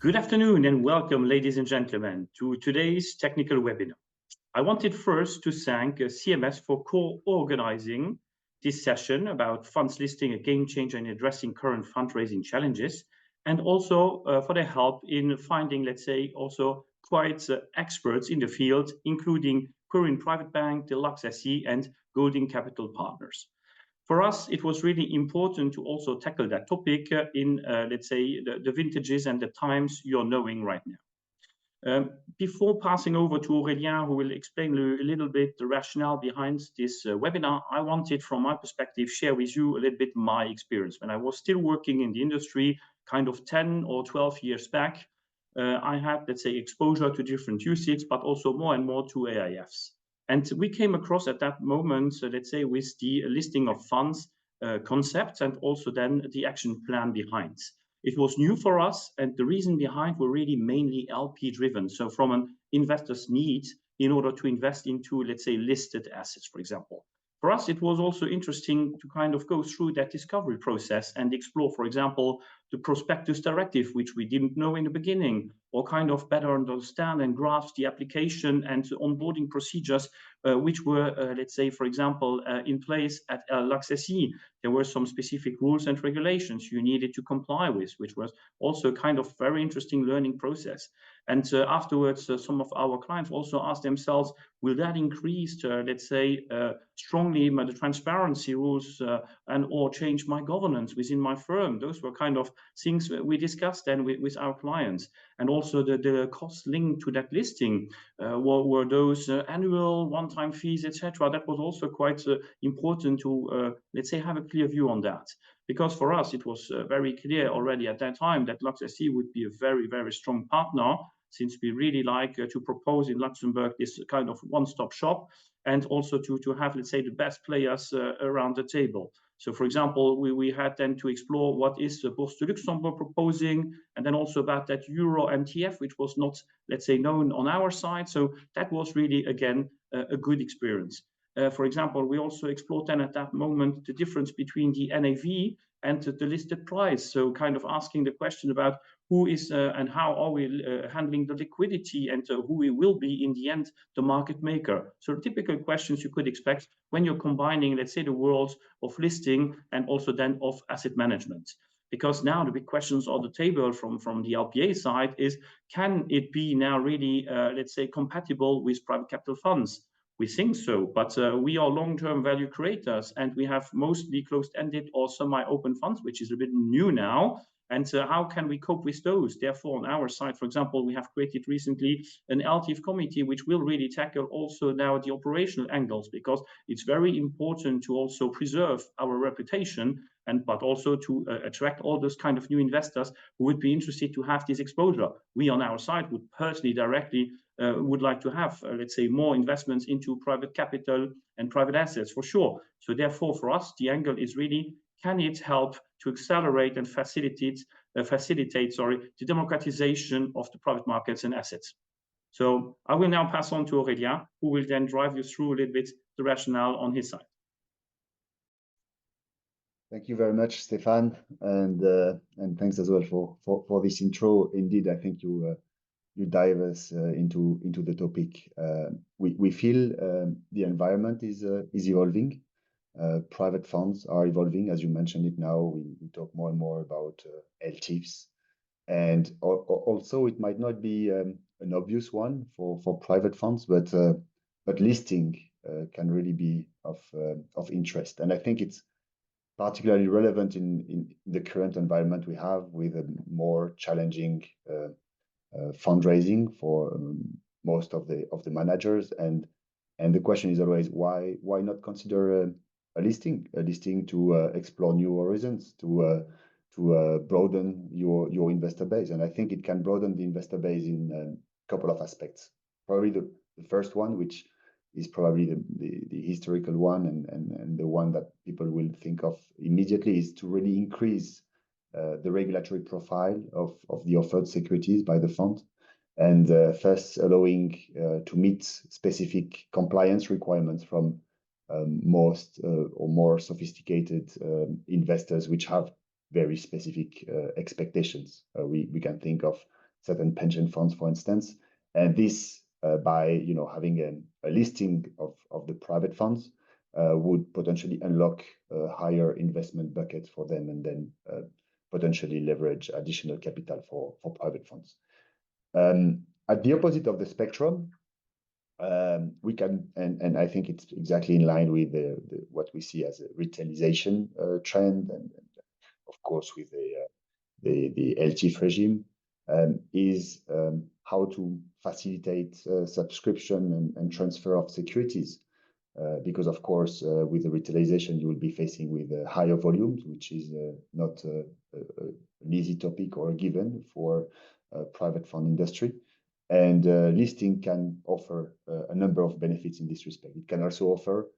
Good afternoon and welcome, ladies and gentlemen, to today's technical webinar. I wanted first to thank CMS for co-organizing this session about funds listing, a game changer in addressing current fundraising challenges, and also for their help in finding, let's say, also quite experts in the field, including Korean Private Bank, the LPEA, and Golding Capital Partners. For us, it was really important to also tackle that topic in, let's say, the vintages and the times you're knowing right now. Before passing over to Aurélien, who will explain a little bit the rationale behind this webinar, I wanted, from my perspective, share with you a little bit my experience. When I was still working in the industry, kind of 10 or 12 years back, I had, let's say, exposure to different UCITS, but also more and more to AIFs. And we came across at that moment, let's say, with the listing of funds concepts and also then the action plan behind. It was new for us, and the reason behind were really mainly LP driven. So from an investor's need in order to invest into, let's say, listed assets, for example. For us, it was also interesting to kind of go through that discovery process and explore, for example, the prospectus directive, which we didn't know in the beginning, or kind of better understand and grasp the application and onboarding procedures, which were, let's say, for example, in place at Luxembourg. There were some specific rules and regulations you needed to comply with, which was also kind of very interesting learning process. And afterwards, some of our clients also asked themselves, will that increase, let's say, strongly the transparency rules and or change my governance within my firm? Those were kind of things we discussed then with our clients. And also the costs linked to that listing, were those annual one-time fees, etc. That was also quite important to, let's say, have a clear view on that. Because for us, it was very clear already at that time that LPEA would be a very, very strong partner, since we really like to propose in Luxembourg this kind of one-stop shop, and also to have, let's say, the best players around the table. So, for example, we had then to explore what is the Bourse de Luxembourg proposing, and then also about that Euro MTF, which was not, let's say, known on our side. So that was really, again, a good experience. For example, we also explored then at that moment the difference between the NAV and the listed price. So kind of asking the question about who is and how are we handling the liquidity, and who we will be in the end, the market maker. So typical questions you could expect when you're combining, let's say, the worlds of listing and also then of asset management. Because now the big questions on the table from the LPEA side is, can it be now really, let's say, compatible with private capital funds? We think so, but we are long-term value creators, and we have mostly closed-ended or semi-open funds, which is a bit new now. And how can we cope with those? Therefore, on our side, for example, we have created recently an LTIF committee, which will really tackle also now the operational angles, because it's very important to also preserve our reputation, but also to attract all those kind of new investors who would be interested to have this exposure. We on our side would personally directly would like to have, let's say, more investments into private capital and private assets for sure. So therefore, for us, the angle is really, can it help to accelerate and facilitate the democratization of the private markets and assets? So I will now pass on to Aurélien, who will then drive you through a little bit the rationale on his side. Thank you very much, Stéphane, and thanks as well for this intro. Indeed, I think you dive us into the topic. We feel the environment is evolving. Private funds are evolving, as you mentioned it now. We talk more and more about LTIFs, and also it might not be an obvious one for private funds, but listing can really be of interest. And I think it's particularly relevant in the current environment we have, with a more challenging fundraising for most of the managers, and the question is always, why not consider a listing to explore new horizons, to broaden your investor base. And I think it can broaden the investor base in a couple of aspects. Probably the first one, which is probably the historical one, and the one that people will think of immediately, is to really increase the regulatory profile of the offered securities by the fund, and thus allowing to meet specific compliance requirements from most or more sophisticated investors, which have very specific expectations. We can think of certain pension funds, for instance. And this, by having a listing of the private funds, would potentially unlock higher investment buckets for them, and then potentially leverage additional capital for private funds. At the opposite of the spectrum, we can, and I think it's exactly in line with what we see as a retailization trend, and of course with the LTIF regime, is how to facilitate subscription and transfer of securities. Because of course, with the retailization, you will be facing with higher volumes, which is not an easy topic or a given for private fund industry. And listing can offer a number of benefits in this respect. It can also offer,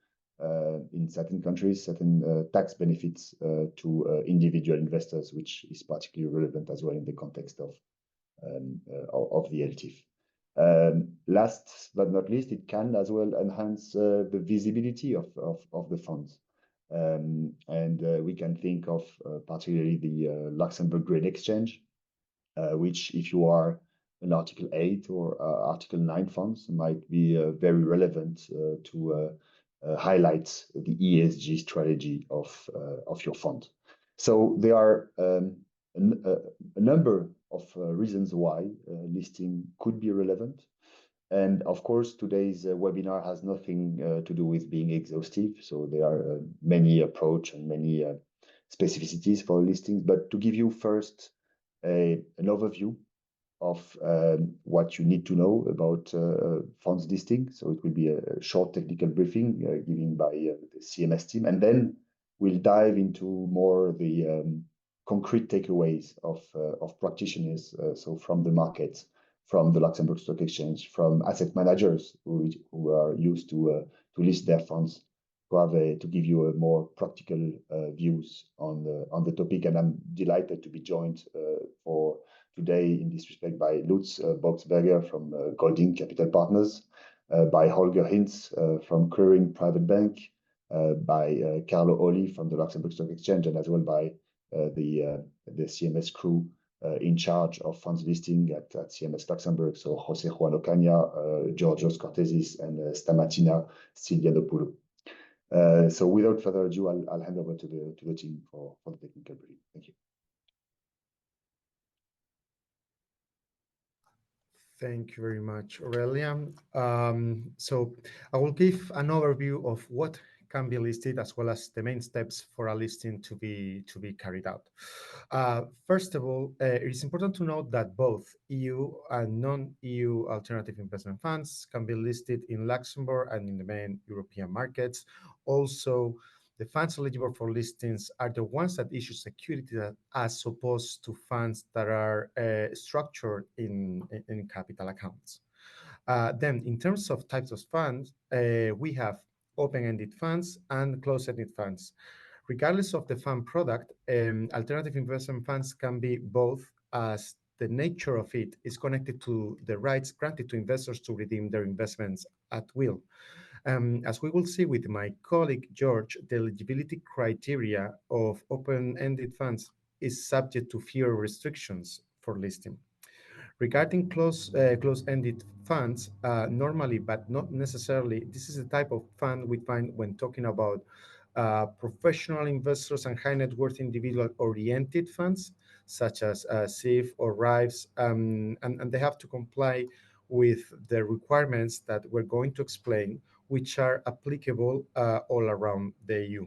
in certain countries, certain tax benefits to individual investors, which is particularly relevant as well in the context of the LTIF. Last but not least, it can as well enhance the visibility of the funds. We can think of particularly the Luxembourg Green Exchange, which, if you are an Article 8 or Article 9 funds, might be very relevant to highlight the ESG strategy of your fund. So there are a number of reasons why listing could be relevant. And of course, today's webinar has nothing to do with being exhaustive. So there are many approaches and many specificities for listings. But to give you first an overview of what you need to know about funds listing. So it will be a short technical briefing given by the CMS team. And then we'll dive into more the concrete takeaways of practitioners, so from the market, from the Luxembourg Stock Exchange, from asset managers who are used to list their funds, to give you a more practical views on the topic. And I'm delighted to be joined for today in this respect by Lutz Boxberger from Golding Capital Partners, by Holger Hintz from Clearing Private Bank, by Carlo Oli from the Luxembourg Stock Exchange, and as well by the CMS crew in charge of funds listing at CMS Luxembourg. So Jose Juan Ocaña, Georgios Cortesis, and Stamatina Stylianopoulou. So without further ado, I'll hand over to the team for the technical briefing. Thank you. Thank you very much, Aurelia. So I will give an overview of what can be listed, as well as the main steps for a listing to be carried out. First of all, it is important to note that both EU and non-EU alternative investment funds can be listed in Luxembourg and in the main European markets. Also, the funds eligible for listings are the ones that issue securities, as opposed to funds that are structured in capital accounts. Then, in terms of types of funds, we have open-ended funds and closed-ended funds. Regardless of the fund product, alternative investment funds can be both, as the nature of it is connected to the rights granted to investors to redeem their investments at will. As we will see with my colleague George, the eligibility criteria of open-ended funds is subject to fewer restrictions for listing. Regarding closed-ended funds, normally, but not necessarily, this is the type of fund we find when talking about professional investors and high net worth individual-oriented funds, such as SIF or RIFs, and they have to comply with the requirements that we're going to explain, which are applicable all around the EU.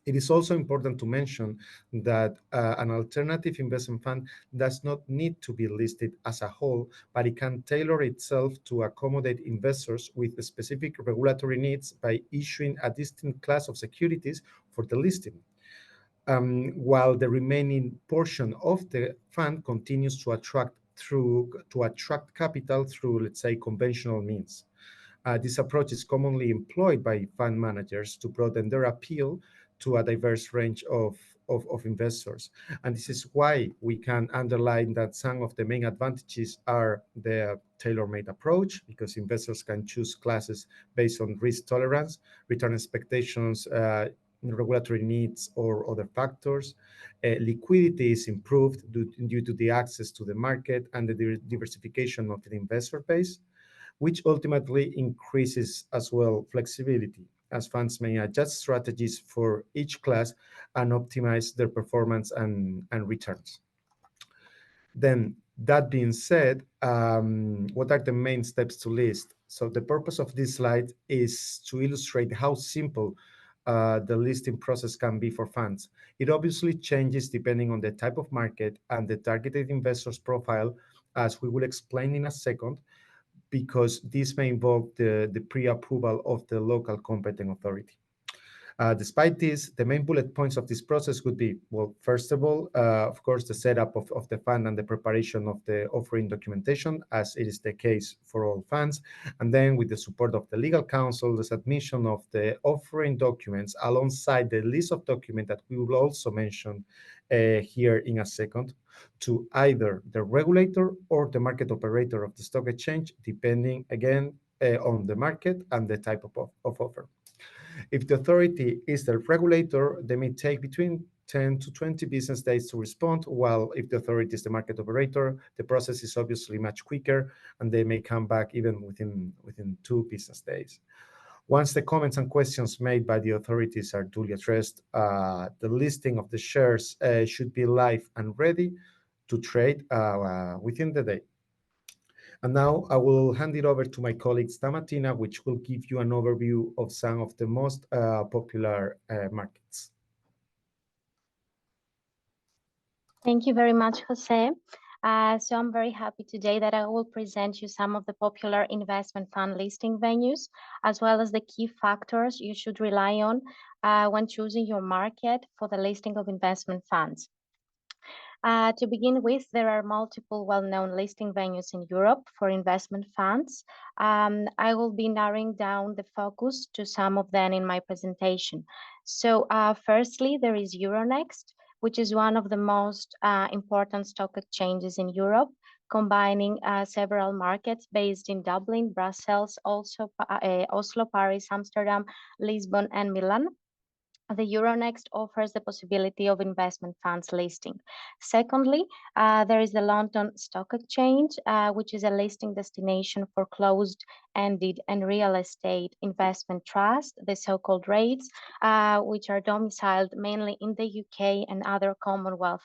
It is also important to mention that an alternative investment fund does not need to be listed as a whole, but it can tailor itself to accommodate investors with specific regulatory needs by issuing a distinct class of securities for the listing, while the remaining portion of the fund continues to attract capital through, let's say, conventional means. This approach is commonly employed by fund managers to broaden their appeal to a diverse range of investors. And this is why we can underline that some of the main advantages are the tailor-made approach, because investors can choose classes based on risk tolerance, return expectations, regulatory needs or other factors. Liquidity is improved due to the access to the market and the diversification of the investor base, which ultimately increases as well flexibility, as funds may adjust strategies for each class and optimize their performance and returns. Then, that being said, what are the main steps to list? So the purpose of this slide is to illustrate how simple the listing process can be for funds. It obviously changes depending on the type of market and the targeted investor's profile, as we will explain in a second, because this may involve the pre-approval of the local competent authority. Despite this, the main bullet points of this process would be, well, first of all, of course, the setup of the fund and the preparation of the offering documentation, as it is the case for all funds. And then with the support of the legal counsel, the submission of the offering documents alongside the list of documents that we will also mention here in a second, to either the regulator or the market operator of the stock exchange, depending, again, on the market and the type of offer. If the authority is the regulator, they may take between 10 to 20 business days to respond, while if the authority is the market operator, the process is obviously much quicker, and they may come back even within 2 business days. Once the comments and questions made by the authorities are duly addressed, the listing of the shares should be live and ready to trade within the day. And now I will hand it over to my colleague Stamatina, which will give you an overview of some of the most popular markets. Thank you very much, Jose. So I'm very happy today that I will present you some of the popular investment fund listing venues, as well as the key factors you should rely on when choosing your market for the listing of investment funds. To begin with, there are multiple well-known listing venues in Europe for investment funds. I will be narrowing down the focus to some of them in my presentation. So firstly, there is Euronext, which is one of the most important stock exchanges in Europe, combining several markets based in Dublin, Brussels, also Oslo, Paris, Amsterdam, Lisbon, and Milan. The Euronext offers the possibility of investment funds listing. Secondly, there is the London Stock Exchange, which is a listing destination for closed-ended and real estate investment trusts, the so-called REITs, which are domiciled mainly in the UK and other Commonwealth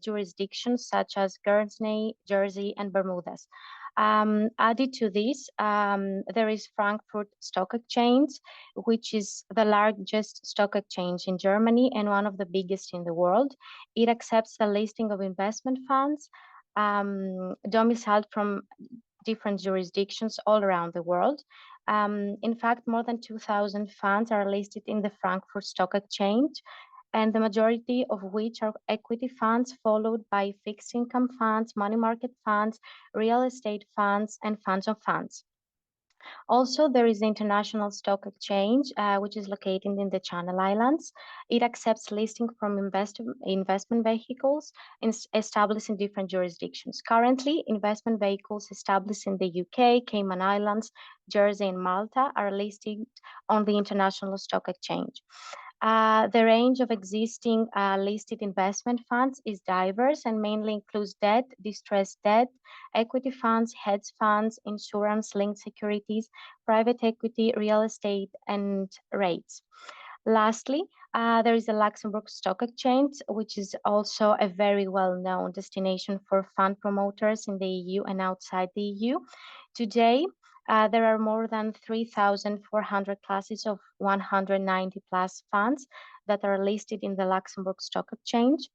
jurisdictions such as Guernsey, Jersey, and Bermudas. Added to this, there is Frankfurt Stock Exchange, which is the largest stock exchange in Germany and one of the biggest in the world. It accepts the listing of investment funds domiciled from different jurisdictions all around the world. In fact, more than 2,000 funds are listed in the Frankfurt Stock Exchange, and the majority of which are equity funds, followed by fixed income funds, money market funds, real estate funds, and funds of funds. Also, there is the International Stock Exchange, which is located in the Channel Islands. It accepts listing from investment vehicles established in different jurisdictions. Currently, investment vehicles established in the UK, Cayman Islands, Jersey, and Malta are listed on the International Stock Exchange. The range of existing listed investment funds is diverse and mainly includes debt, distressed debt, equity funds, hedge funds, insurance-linked securities, private equity, real estate, and REITs. Lastly, there is the Luxembourg Stock Exchange, which is also a very well-known destination for fund promoters in the EU and outside the EU. Today, there are more than 3,400 classes of 190 plus funds that are listed in the Luxembourg Stock Exchange.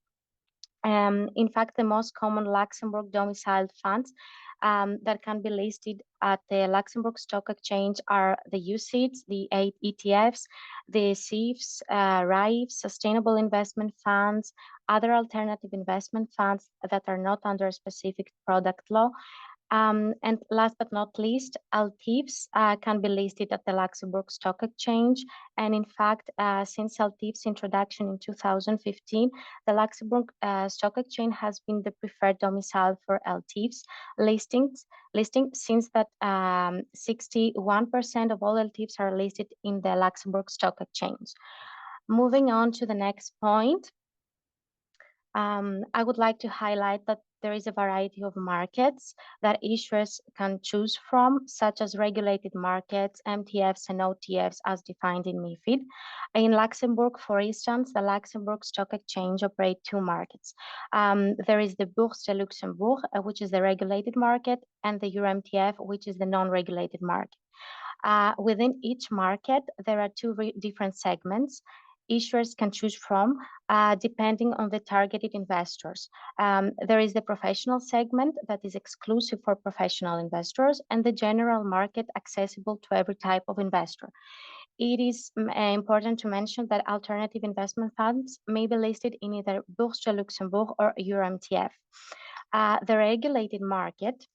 In fact, the most common Luxembourg domiciled funds that can be listed at the Luxembourg Stock Exchange are the UCITS, the 8 ETFs, the SIFs, RAIFs, sustainable investment funds, other alternative investment funds that are not under a specific product law. And last but not least, LTIFs can be listed at the Luxembourg Stock Exchange. And in fact, since LTIFs introduction in 2015, the Luxembourg Stock Exchange has been the preferred domicile for LTIFs listing since that 61% of all LTIFs are listed in the Luxembourg Stock Exchange. Moving on to the next point, I would like to highlight that there is a variety of markets that issuers can choose from, such as regulated markets, MTFs, and OTFs as defined in MiFID. In Luxembourg, for instance, the Luxembourg Stock Exchange operates two markets. There is the Bourse de Luxembourg, which is the regulated market, and the Euro MTF, which is the non-regulated market. Within each market, there are two different segments issuers can choose from depending on the targeted investors. There is the professional segment that is exclusive for professional investors and the general market accessible to every type of investor. It is important to mention that alternative investment funds may be listed in either Bourse de Luxembourg or Euro MTF. The regulated market,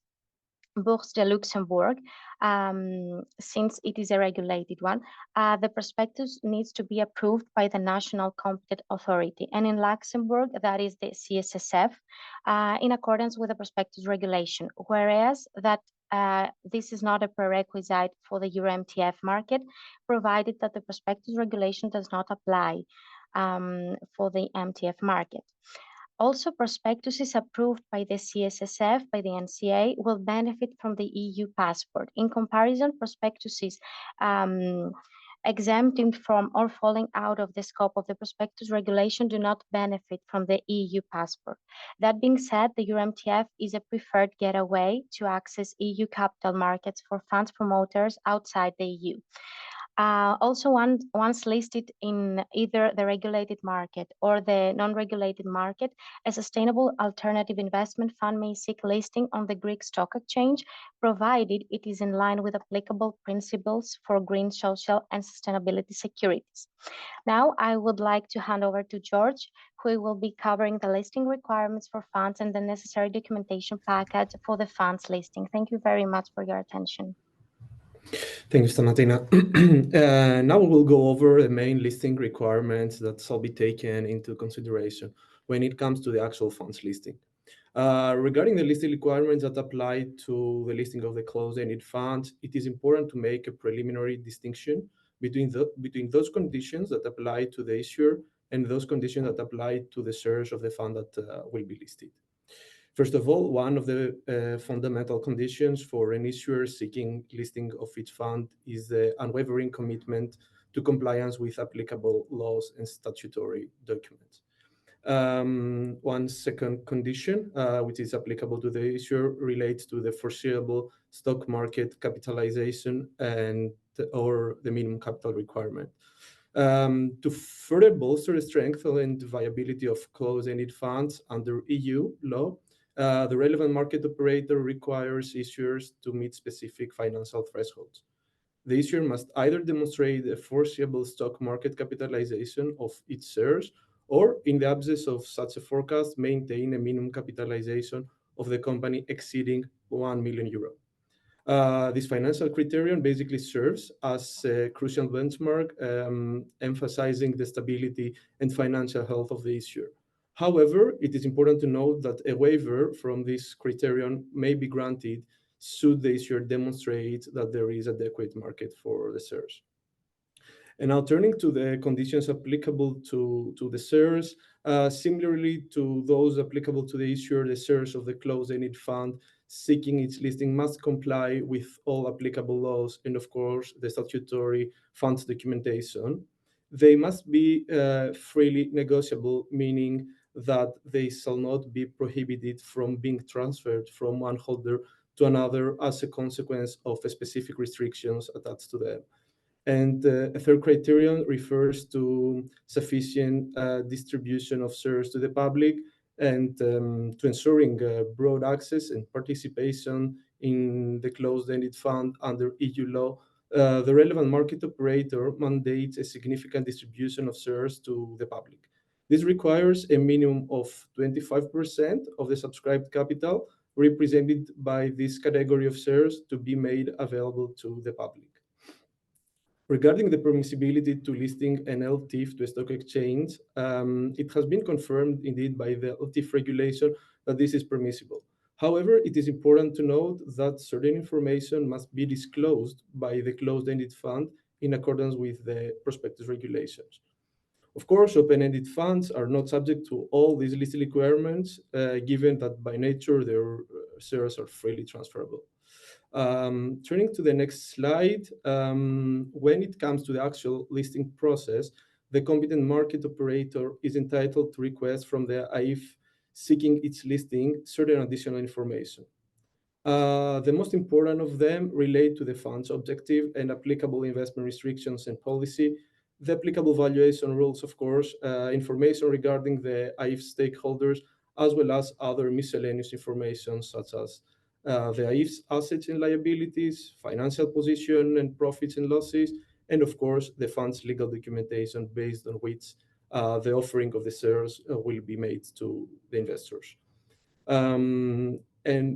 Bourse de Luxembourg, since it is a regulated one, the prospectus needs to be approved by the national competent authority. And in Luxembourg, that is the CSSF, in accordance with the prospectus regulation, whereas that this is not a prerequisite for the Euro MTF market, provided that the prospectus regulation does not apply for the MTF market. Also, prospectuses approved by the CSSF, by the NCA, will benefit from the EU passport. In comparison, prospectuses exempting from or falling out of the scope of the prospectus regulation do not benefit from the EU passport. That being said, the Euro MTF is a preferred getaway to access EU capital markets for funds promoters outside the EU. Also, once listed in either the regulated market or the non-regulated market, a sustainable alternative investment fund may seek listing on the Greek Stock Exchange, provided it is in line with applicable principles for green, social, and sustainability securities. Now, I would like to hand over to George, who will be covering the listing requirements for funds and the necessary documentation package for the funds listing. Thank you very much for your attention. Thank you, Stamatina. Now we will go over the main listing requirements that shall be taken into consideration when it comes to the actual funds listing. Regarding the listing requirements that apply to the listing of the closed-ended funds, it is important to make a preliminary distinction between those conditions that apply to the issuer and those conditions that apply to the shares of the fund that will be listed. First of all, one of the fundamental conditions for an issuer seeking listing of its fund is the unwavering commitment to compliance with applicable laws and statutory documents. One second condition, which is applicable to the issuer, relates to the foreseeable stock market capitalization or the minimum capital requirement. To further bolster the strength and viability of closed-ended funds under EU law, the relevant market operator requires issuers to meet specific financial thresholds. The issuer must either demonstrate a foreseeable stock market capitalization of its shares, or, in the absence of such a forecast, maintain a minimum capitalization of the company exceeding €1 million. This financial criterion basically serves as a crucial benchmark, emphasizing the stability and financial health of the issuer. However, it is important to note that a waiver from this criterion may be granted should the issuer demonstrate that there is adequate market for the shares. And now turning to the conditions applicable to the shares, similarly to those applicable to the issuer, the shares of the closed-ended fund seeking its listing must comply with all applicable laws and, of course, the statutory funds documentation. They must be freely negotiable, meaning that they shall not be prohibited from being transferred from one holder to another as a consequence of specific restrictions attached to them. And a third criterion refers to sufficient distribution of shares to the public and to ensuring broad access and participation in the closed-ended fund under EU law. The relevant market operator mandates a significant distribution of shares to the public. This requires a minimum of 25% of the subscribed capital represented by this category of shares to be made available to the public. Regarding the permissibility to listing an LTIF to a stock exchange, it has been confirmed indeed by the LTIF regulation that this is permissible. However, it is important to note that certain information must be disclosed by the closed-ended fund in accordance with the prospectus regulations. Of course, open-ended funds are not subject to all these listing requirements, given that by nature their shares are freely transferable. Turning to the next slide, when it comes to the actual listing process, the competent market operator is entitled to request from the AIF seeking its listing certain additional information. The most important of them relate to the fund's objective and applicable investment restrictions and policy, the applicable valuation rules, of course, information regarding the AIF stakeholders, as well as other miscellaneous information such as the AIF's assets and liabilities, financial position and profits and losses, and of course, the fund's legal documentation based on which the offering of the shares will be made to the investors. And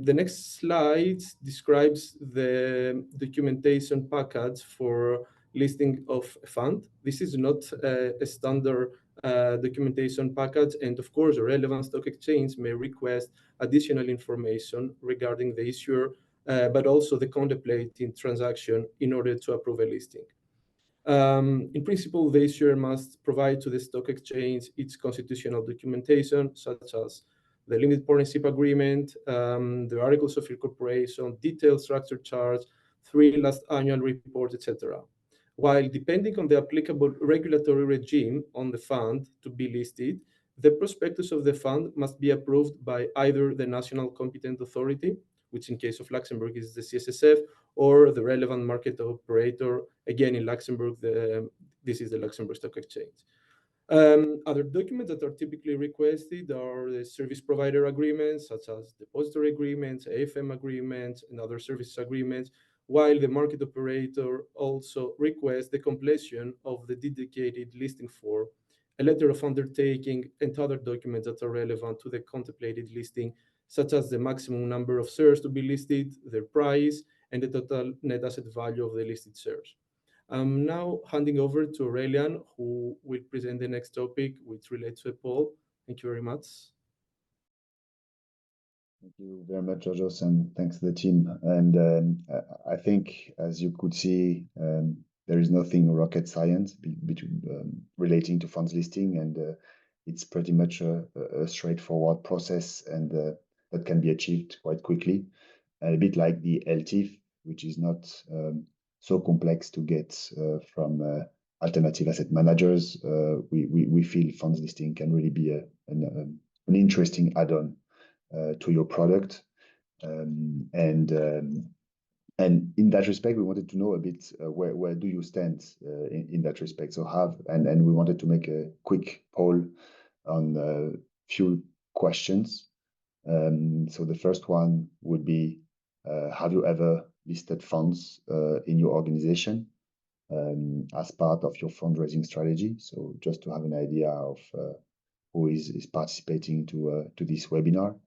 the next slide describes the documentation package for listing of a fund. This is not a standard documentation package, and of course, a relevant stock exchange may request additional information regarding the issuer, but also the contemplated transaction in order to approve a listing. In principle, the issuer must provide to the stock exchange its constitutional documentation, such as the limited partnership agreement, the articles of incorporation, detailed structure charts, 3 last annual reports, etc. While depending on the applicable regulatory regime on the fund to be listed, the prospectus of the fund must be approved by either the national competent authority, which in case of Luxembourg is the CSSF, or the relevant market operator. Again, in Luxembourg, this is the Luxembourg Stock Exchange. Other documents that are typically requested are the service provider agreements, such as depository agreements, AFM agreements, and other service agreements, while the market operator also requests the completion of the dedicated listing form, a letter of undertaking, and other documents that are relevant to the contemplated listing, such as the maximum number of shares to be listed, their price, and the total net asset value of the listed shares. I'm now handing over to Aurelian, who will present the next topic, which relates to a poll. Thank you very much. Thank you very much, Georgios, and thanks to the team. And I think, as you could see, there is nothing rocket science relating to funds listing, and it's pretty much a straightforward process, and that can be achieved quite quickly. And a bit like the LTIF, which is not so complex to get from alternative asset managers, we feel funds listing can really be an interesting add-on to your product. And in that respect, we wanted to know a bit where do you stand in that respect. So we wanted to make a quick poll on a few questions. So the first one would be, have you ever listed funds in your organization as part of your fundraising strategy? So just to have an idea of who is participating to this webinar.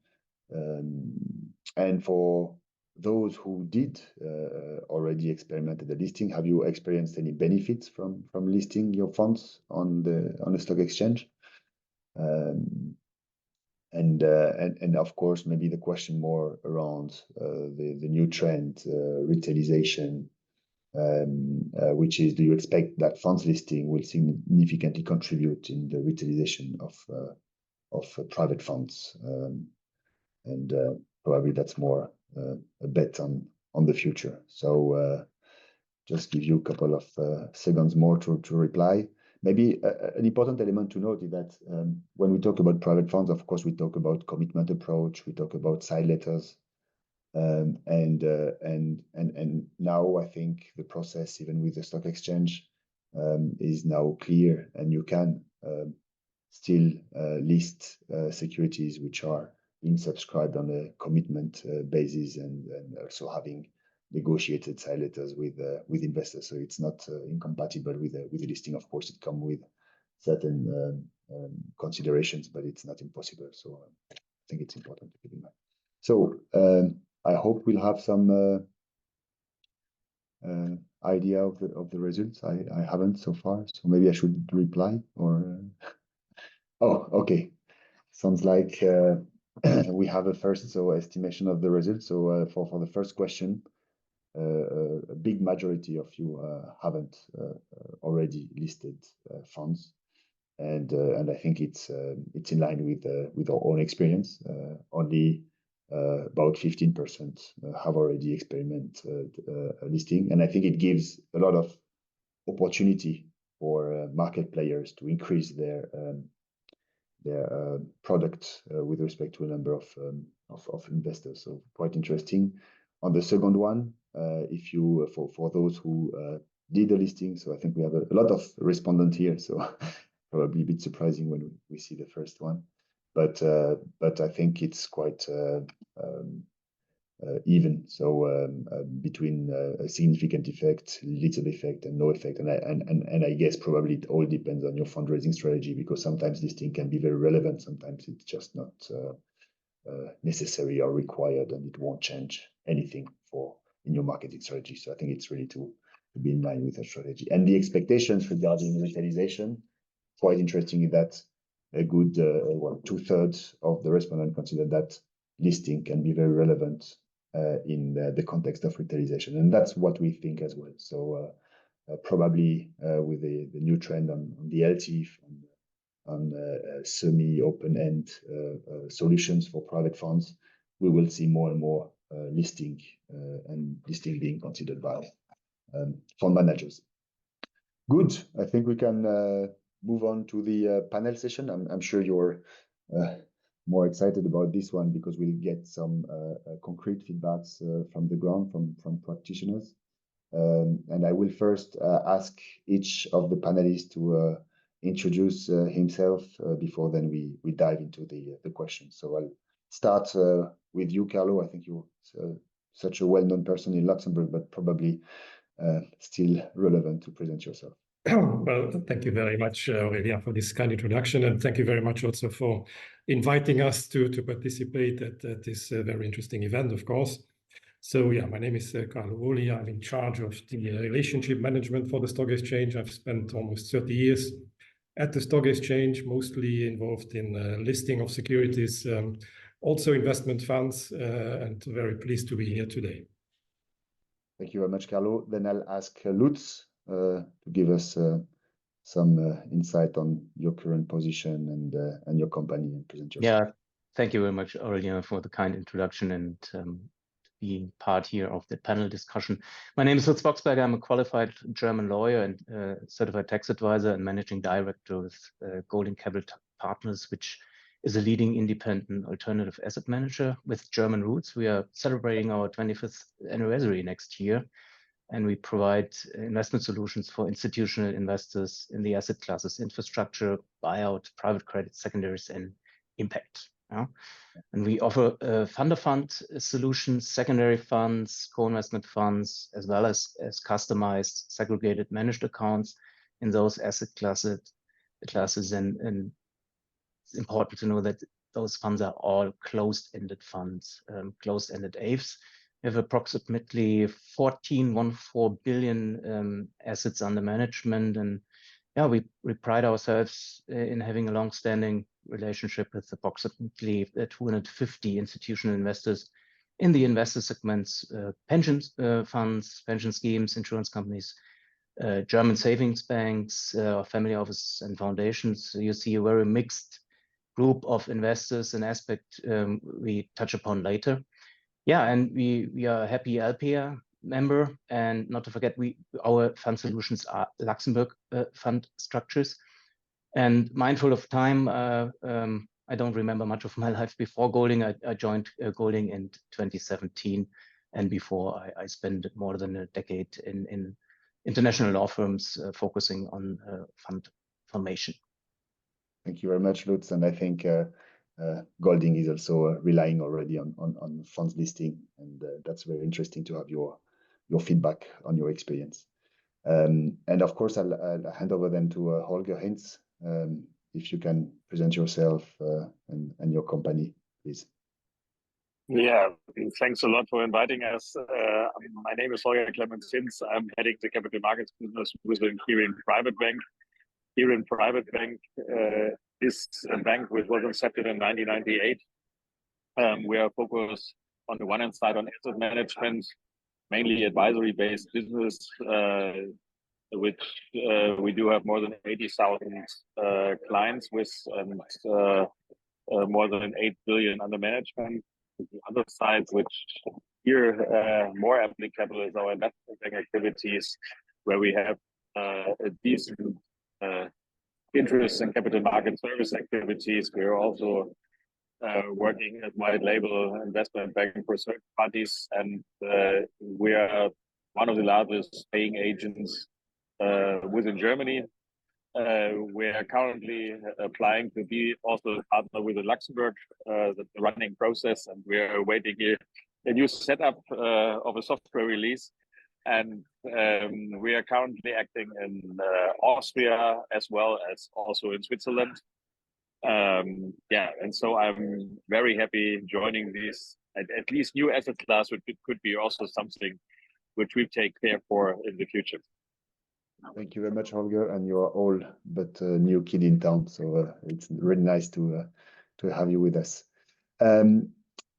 And for those who did already experimented the listing, have you experienced any benefits from listing your funds on the stock exchange? And of course, maybe the question more around the new trend, retailization, which is, do you expect that funds listing will significantly contribute in the retailization of private funds? And probably that's more a bet on the future. So just give you a couple of seconds more to reply. Maybe an important element to note is that when we talk about private funds, of course, we talk about commitment approach, we talk about side letters, and now I think the process, even with the stock exchange, is now clear, and you can still list securities which are being subscribed on a commitment basis, and also having negotiated side letters with investors. So it's not incompatible with the listing. Of course, it comes with certain considerations, but it's not impossible. So I think it's important to keep in mind. So I hope we'll have some idea of the results. I haven't so far, so maybe I should reply or. Oh, okay. Sounds like we have a first estimation of the results. So for the first question, a big majority of you haven't already listed funds. and I think it's in line with our own experience. Only about 15% have already experimented listing, and I think it gives a lot of opportunity for market players to increase their product with respect to a number of investors. So quite interesting. On the second one, if you for those who did the listing, so I think we have a lot of respondents here, so probably a bit surprising when we see the first one, but I think it's quite even. So between a significant effect, little effect, and no effect, and I guess probably it all depends on your fundraising strategy, because sometimes listing can be very relevant, sometimes it's just not necessary or required, and it won't change anything in your marketing strategy. So I think it's really to be in line with the strategy. And the expectations regarding retailization, quite interesting in that a good 2/3 of the respondents consider that listing can be very relevant in the context of retailization, and that's what we think as well. So probably with the new trend on the LT, on semi-open-end solutions for private funds, we will see more and more listing and listing being considered by fund managers. Good. I think we can move on to the panel session. I'm sure you're more excited about this one because we'll get some concrete feedbacks from the ground, from practitioners. And I will first ask each of the panelists to introduce himself before then we dive into the questions. So I'll start with you, Carlo. I think you're such a well-known person in Luxembourg, but probably still relevant to present yourself. Well, thank you very much, Aurelia, for this kind introduction, and thank you very much also for inviting us to participate at this very interesting event, of course. So yeah, my name is Carlo Oli. I'm in charge of the relationship management for the stock exchange. I've spent almost 30 years at the stock exchange, mostly involved in listing of securities, also investment funds, and very pleased to be here today. Thank you very much, Carlo. Then I'll ask Lutz to give us some insight on your current position and your company, and present yourself. Yeah, thank you very much, Aurelia, for the kind introduction and being part here of the panel discussion. My name is Lutz Boxberger. I'm a qualified German lawyer and certified tax advisor and managing director with Golding Capital Partners, which is a leading independent alternative asset manager with German roots. We are celebrating our 25th anniversary next year, and we provide investment solutions for institutional investors in the asset classes infrastructure, buyout, private credit, secondaries, and impact. And we offer fund of fund solutions, secondary funds, co-investment funds, as well as customized segregated managed accounts in those asset classes. And it's important to know that those funds are all closed-ended funds, closed-ended AIFs. We have approximately 14 billion assets under management, and yeah, we pride ourselves in having a long-standing relationship with approximately 250 institutional investors in the investor segments, pension funds, pension schemes, insurance companies, German savings banks, family offices, and foundations. So you see a very mixed group of investors, an aspect we touch upon later. Yeah, and we are a happy LPEA member, and not to forget, our fund solutions are Luxembourg fund structures. And mindful of time, I don't remember much of my life before Golding. I joined Golding in 2017, and before I spent more than a decade in international law firms focusing on fund formation. Thank you very much, Lutz. And I think Golding is also relying already on funds listing, and that's very interesting to have your feedback on your experience. And of course, I'll hand over then to Holger Hintz. If you can present yourself and your company, please. Yeah, thanks a lot for inviting us. My name is Holger Hintz. I'm heading the capital markets business within Imperial Private Bank. Imperial Private Bank is a bank which was incepted in 1998. We are focused on the one hand side on asset management, mainly advisory-based business, which we do have more than 80,000 clients with, and more than 8 billion under management. The other side, which here more applicable, is our investment bank activities, where we have a decent interest in capital market service activities. We are also working as white label investment bank for third parties, and we are one of the largest paying agents within Germany. We are currently applying to be also a partner with Luxembourg, the running process, and we are waiting here a new setup of a software release. And we are currently acting in Austria as well as also in Switzerland. Yeah, and so I'm very happy joining these at least new asset class, which could be also something which we take care for in the future. Thank you very much, Holger, and you are all but a new kid in town, so it's really nice to have you with us.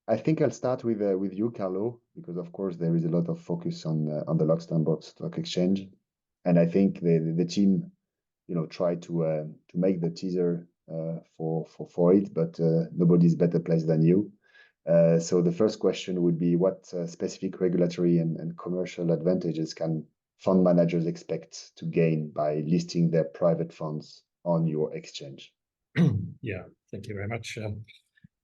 I think I'll start with you, Carlo, because of course there is a lot of focus on the Luxembourg Stock Exchange, and I think the team, tried to make the teaser for it, but nobody's better placed than you. So the first question would be, what specific regulatory and commercial advantages can fund managers expect to gain by listing their private funds on your exchange? Yeah, thank you very much.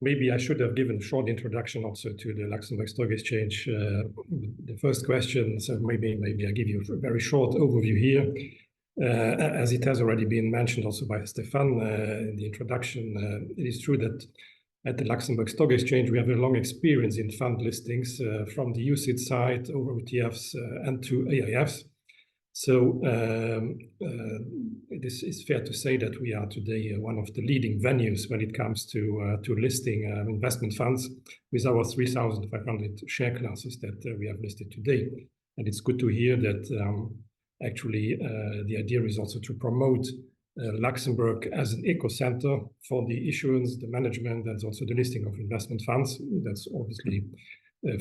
Maybe I should have given a short introduction also to the Luxembourg Stock Exchange. The first question, so maybe I give you a very short overview here. As it has already been mentioned also by Stefan in the introduction, it is true that at the Luxembourg Stock Exchange we have a long experience in fund listings from the UCITS side over ETFs and to AIFs. So it is fair to say that we are today one of the leading venues when it comes to listing investment funds with our 3,500 share classes that we have listed today. And it's good to hear that actually the idea is also to promote Luxembourg as an eco-center for the issuance, the management, and also the listing of investment funds. That's obviously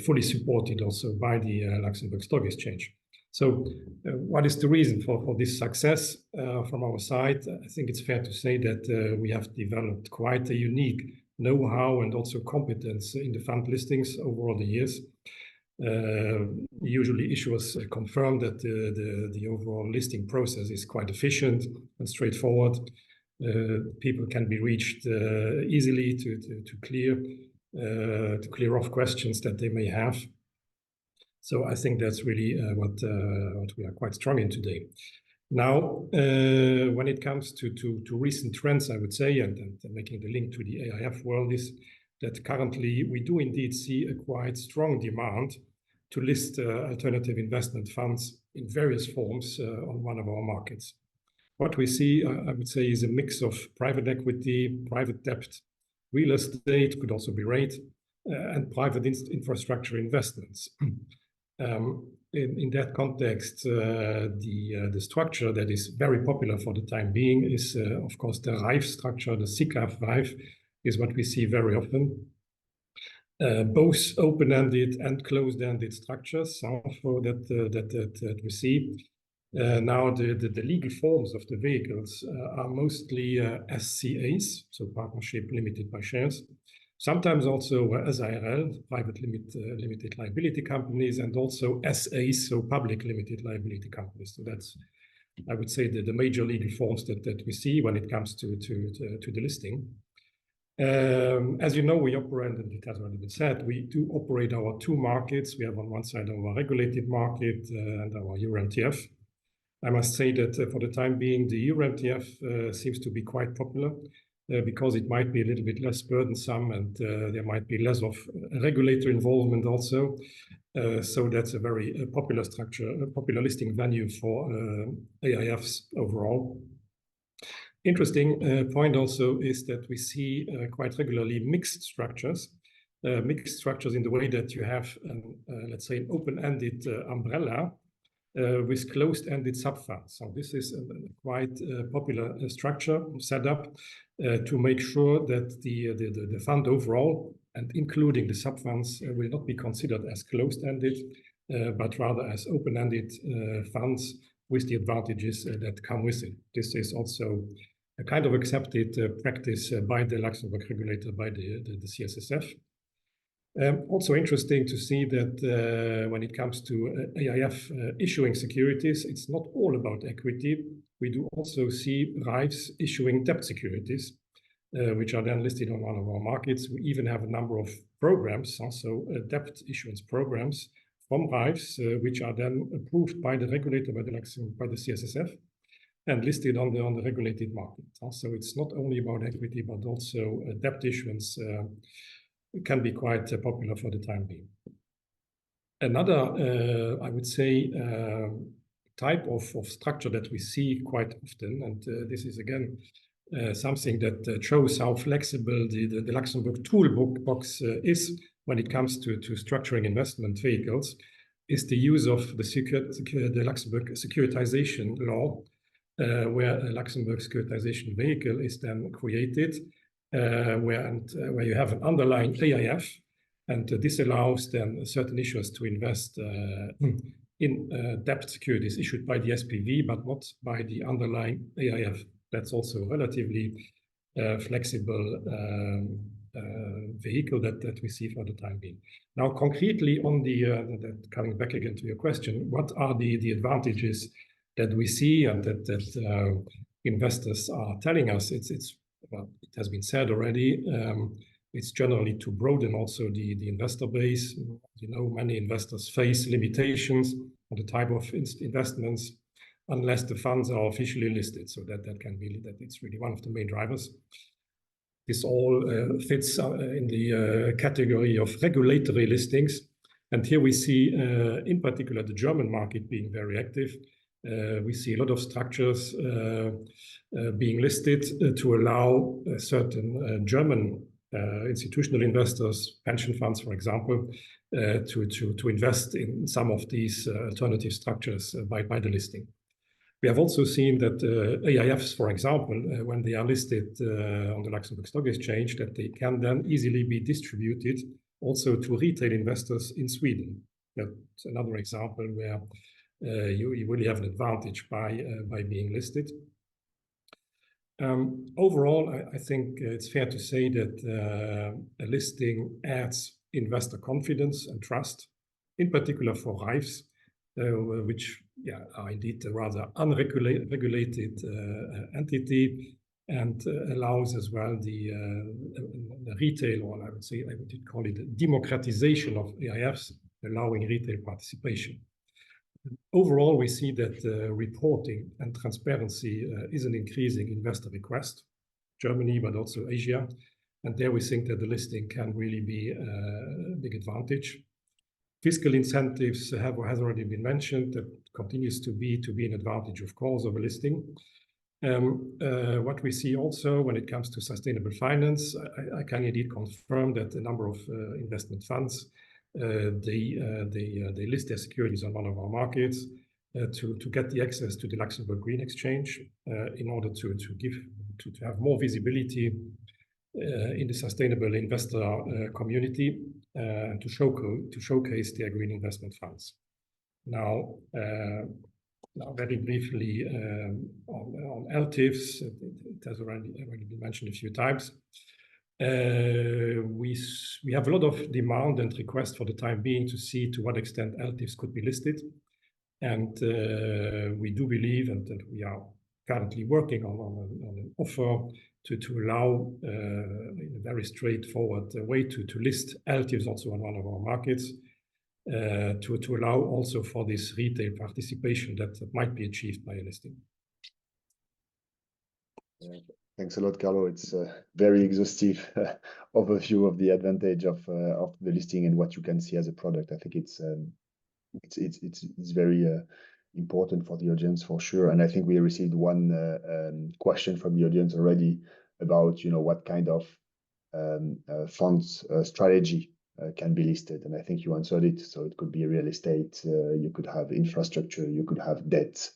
fully supported also by the Luxembourg Stock Exchange. So what is the reason for this success from our side? I think it's fair to say that we have developed quite a unique know-how and also competence in the fund listings over all the years. Usually issuers confirm that the overall listing process is quite efficient and straightforward. People can be reached easily to clear off questions that they may have. So I think that's really what we are quite strong in today. Now, when it comes to recent trends, I would say, and making the link to the AIF world, is that currently we do indeed see a quite strong demand to list alternative investment funds in various forms on one of our markets. What we see, I would say, is a mix of private equity, private debt, real estate, could also be REIT, and private infrastructure investments. In that context, the structure that is very popular for the time being is, of course, the RAIF structure. The SICAV RAIF is what we see very often. Both open-ended and closed-ended structures that we see. Now, the legal forms of the vehicles are mostly SCAs, so partnership limited by shares. Sometimes also SARL, private limited liability companies, and also SAs, so public limited liability companies. So that's, I would say, the major legal forms that we see when it comes to the listing. As you know, we operate, and it has already been said, we do operate our two markets. We have on one side our regulated market and our Euro MTF. I must say that for the time being, the Euro MTF seems to be quite popular because it might be a little bit less burdensome and there might be less of regulator involvement also. So that's a very popular structure, a popular listing venue for AIFs overall. Interesting point also is that we see quite regularly mixed structures in the way that you have, let's say, an open-ended umbrella with closed-ended subfunds. So this is a quite popular structure set up to make sure that the fund overall, and including the subfunds, will not be considered as closed-ended, but rather as open-ended funds with the advantages that come with it. This is also a kind of accepted practice by the Luxembourg regulator, by the CSSF. Also interesting to see that when it comes to AIF issuing securities, it's not all about equity. We do also see RAIFs issuing debt securities, which are then listed on one of our markets. We even have a number of programs, also debt issuance programs from RAIFs, which are then approved by the regulator, by the CSSF, and listed on the regulated market. So it's not only about equity, but also debt issuance can be quite popular for the time being. Another, I would say, type of structure that we see quite often, and this is again something that shows how flexible the Luxembourg toolbox is when it comes to structuring investment vehicles, is the use of the Luxembourg securitization law, where a Luxembourg securitization vehicle is then created, where you have an underlying AIF, and this allows then certain issuers to invest in debt securities issued by the SPV, but not by the underlying AIF. That's also a relatively flexible vehicle that we see for the time being. Now, concretely on coming back again to your question, what are the advantages that we see and that investors are telling us? Well, it has been said already. It's generally to broaden also the investor base. You know, many investors face limitations on the type of investments unless the funds are officially listed. So that it's really one of the main drivers. This all fits in the category of regulatory listings. And here we see, in particular, the German market being very active. We see a lot of structures being listed to allow certain German institutional investors, pension funds, for example, to invest in some of these alternative structures by the listing. We have also seen that AIFs, for example, when they are listed on the Luxembourg Stock Exchange, that they can then easily be distributed also to retail investors in Sweden. That's another example where you really have an advantage by being listed. Overall, I think it's fair to say that a listing adds investor confidence and trust, in particular for RAIFs, which are indeed a rather unregulated entity, and allows as well the retail, or I would call it democratization of AIFs, allowing retail participation. Overall, we see that reporting and transparency is an increasing investor request, Germany, but also Asia. And there we think that the listing can really be a big advantage. Fiscal incentives has already been mentioned. That continues to be an advantage, of course, of a listing. What we see also when it comes to sustainable finance, I can indeed confirm that a number of investment funds they list their securities on one of our markets to get the access to the Luxembourg Green Exchange in order to have more visibility in the sustainable investor community, to showcase their green investment funds. Now very briefly on LTIFs, it has already been mentioned a few times. We have a lot of demand and request for the time being to see to what extent LTIFs could be listed. And we do believe, and that we are currently working on an offer to allow in a very straightforward way to list LTIFs also on one of our markets, to allow also for this retail participation that might be achieved by a listing. Thanks a lot, Carlo. It's a very exhaustive overview of the advantage of the listing and what you can see as a product. I think it's very important for the audience for sure. And I think we received one question from the audience already about what kind of funds strategy can be listed, and I think you answered it. So it could be real estate, you could have infrastructure, you could have debt.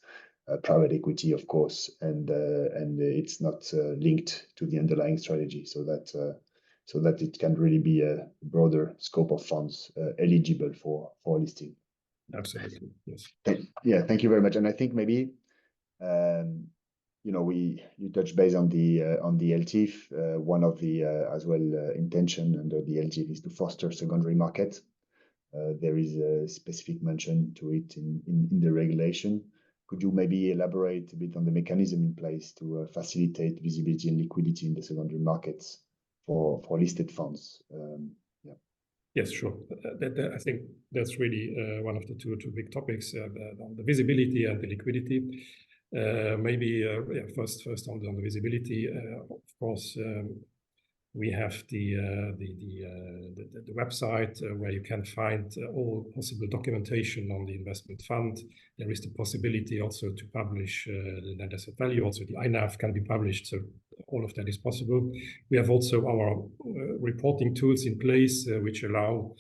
Private equity, of course, and it's not linked to the underlying strategy, so that it can really be a broader scope of funds eligible for listing. Absolutely, yes. Thank you very much. And I think maybe you touched base on the LTIF. One of the as well intention under the LTIF is to foster secondary market. There is a specific mention to it in the regulation. Could you maybe elaborate a bit on the mechanism in place to facilitate visibility and liquidity in the secondary markets for listed funds? Yes, sure. I think that's really one of the two big topics, the visibility and the liquidity. Maybe first on the visibility. Of course, we have the website where you can find all possible documentation on the investment fund. There is the possibility also to publish the net asset value. Also, the INAV can be published. So all of that is possible. We have also our reporting tools in place which allow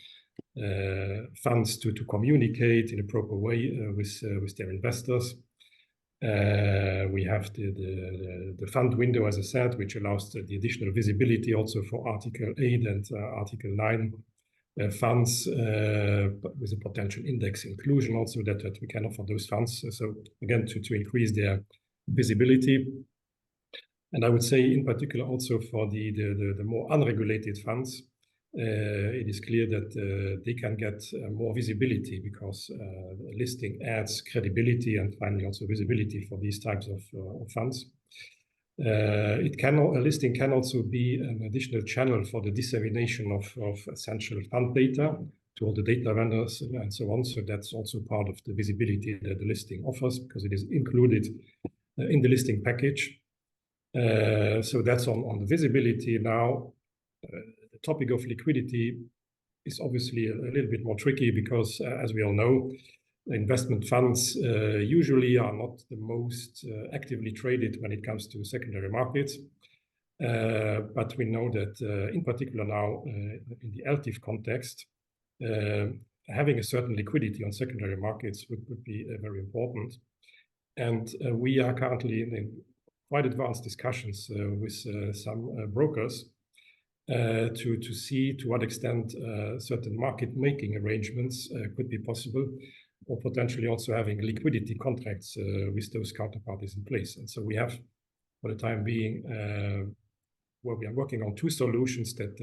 funds to communicate in a proper way with their investors. We have the fund window, as I said, which allows the additional visibility also for Article 8 and Article 9 funds with a potential index inclusion also that we can offer those funds. So again, to increase their visibility. And I would say in particular also for the more unregulated funds, it is clear that they can get more visibility because listing adds credibility and finally also visibility for these types of funds. A listing can also be an additional channel for the dissemination of essential fund data to all the data vendors and so on. So that's also part of the visibility that the listing offers because it is included in the listing package. So that's on the visibility. Now, the topic of liquidity is obviously a little bit more tricky because, as we all know, investment funds usually are not the most actively traded when it comes to secondary markets. But we know that in particular now in the LTIF context, having a certain liquidity on secondary markets would be very important. And we are currently in quite advanced discussions with some brokers to see to what extent certain market making arrangements could be possible, or potentially also having liquidity contracts with those counterparties in place. And so we have, for the time being, where we are working on two solutions that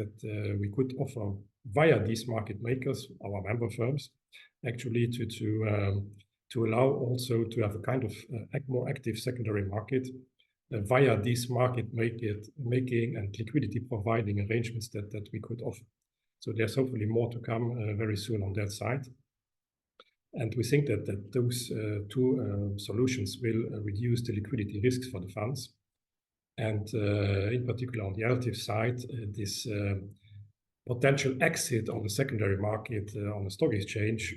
we could offer via these market makers, our member firms, actually to allow also to have a kind of more active secondary market via these market making and liquidity providing arrangements that we could offer. So there's hopefully more to come very soon on that side. And we think that those two solutions will reduce the liquidity risks for the funds. And in particular on the LTIF side, this potential exit on the secondary market on the stock exchange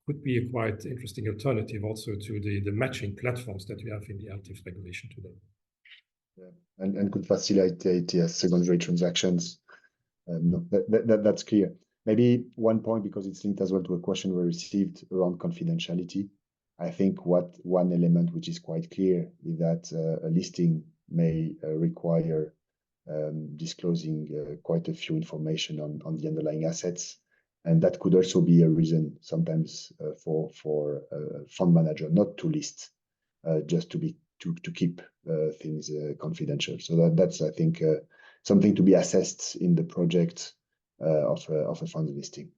could be a quite interesting alternative also to the matching platforms that we have in the LTIF regulation today. Yeah, and could facilitate secondary transactions. That's clear. Maybe one point, because it's linked as well to a question we received around confidentiality. I think one element which is quite clear is that a listing may require disclosing quite a few information on the underlying assets, and that could also be a reason sometimes for a fund manager not to list, just to keep things confidential. So that's I think something to be assessed in the project of a fund listing.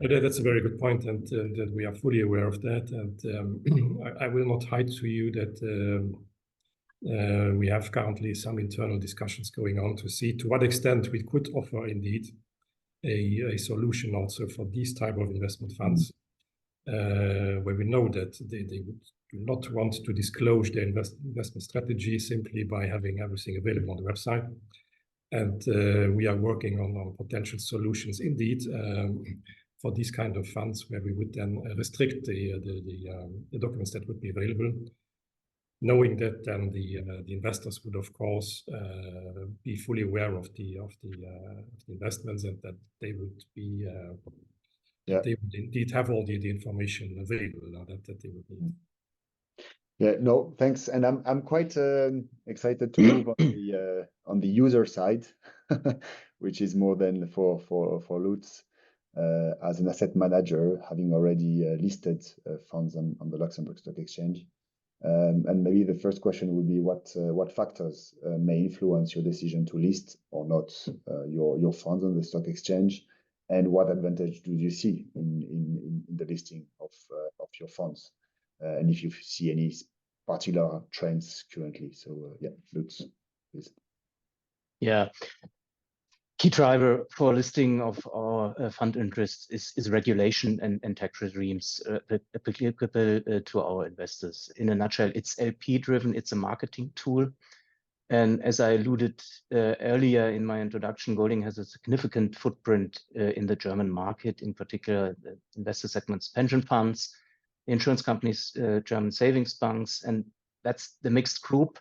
That's a very good point, and that we are fully aware of that. And I will not hide to you that we have currently some internal discussions going on to see to what extent we could offer indeed a solution also for these type of investment funds, where we know that they would not want to disclose their investment strategy simply by having everything available on the website. And we are working on potential solutions indeed for these kind of funds, where we would then restrict the documents that would be available, knowing that then the investors would of course be fully aware of the investments, and that they would be they would indeed have all the information available that they would need. Yeah, no, thanks. And I'm quite excited to move on the user side, which is more than for Lutz. as an asset manager, having already listed funds on the Luxembourg Stock Exchange. And maybe the first question would be what factors may influence your decision to list or not your funds on the stock exchange, and what advantage do you see in the listing of your funds, and if you see any particular trends currently. So yeah, Lutz, please. Yeah. Key driver for listing of our fund interests is regulation and tax regimes applicable to our investors. In a nutshell, it's LP driven, it's a marketing tool. And as I alluded earlier in my introduction, Golding has a significant footprint in the German market, in particular the investor segments, pension funds, insurance companies, German savings banks, and that's the mixed group,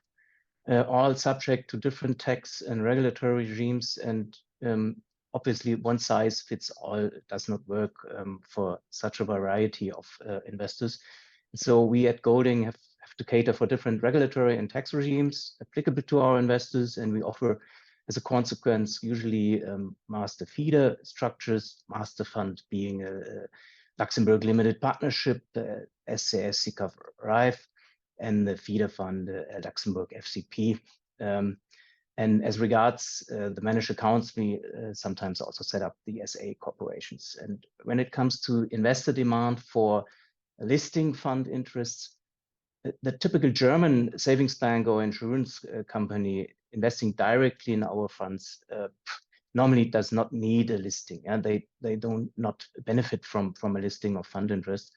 all subject to different tax and regulatory regimes. And obviously one size fits all does not work for such a variety of investors. So we at Golding have to cater for different regulatory and tax regimes applicable to our investors, and we offer, as a consequence, usually master feeder structures, master fund being a Luxembourg limited partnership, SCS SICAV RIFE, and the feeder fund, Luxembourg FCP. And as regards the managed accounts, we sometimes also set up the SA corporations. And when it comes to investor demand for listing fund interests, the typical German savings bank or insurance company investing directly in our funds normally does not need a listing, and they don't not benefit from a listing of fund interest.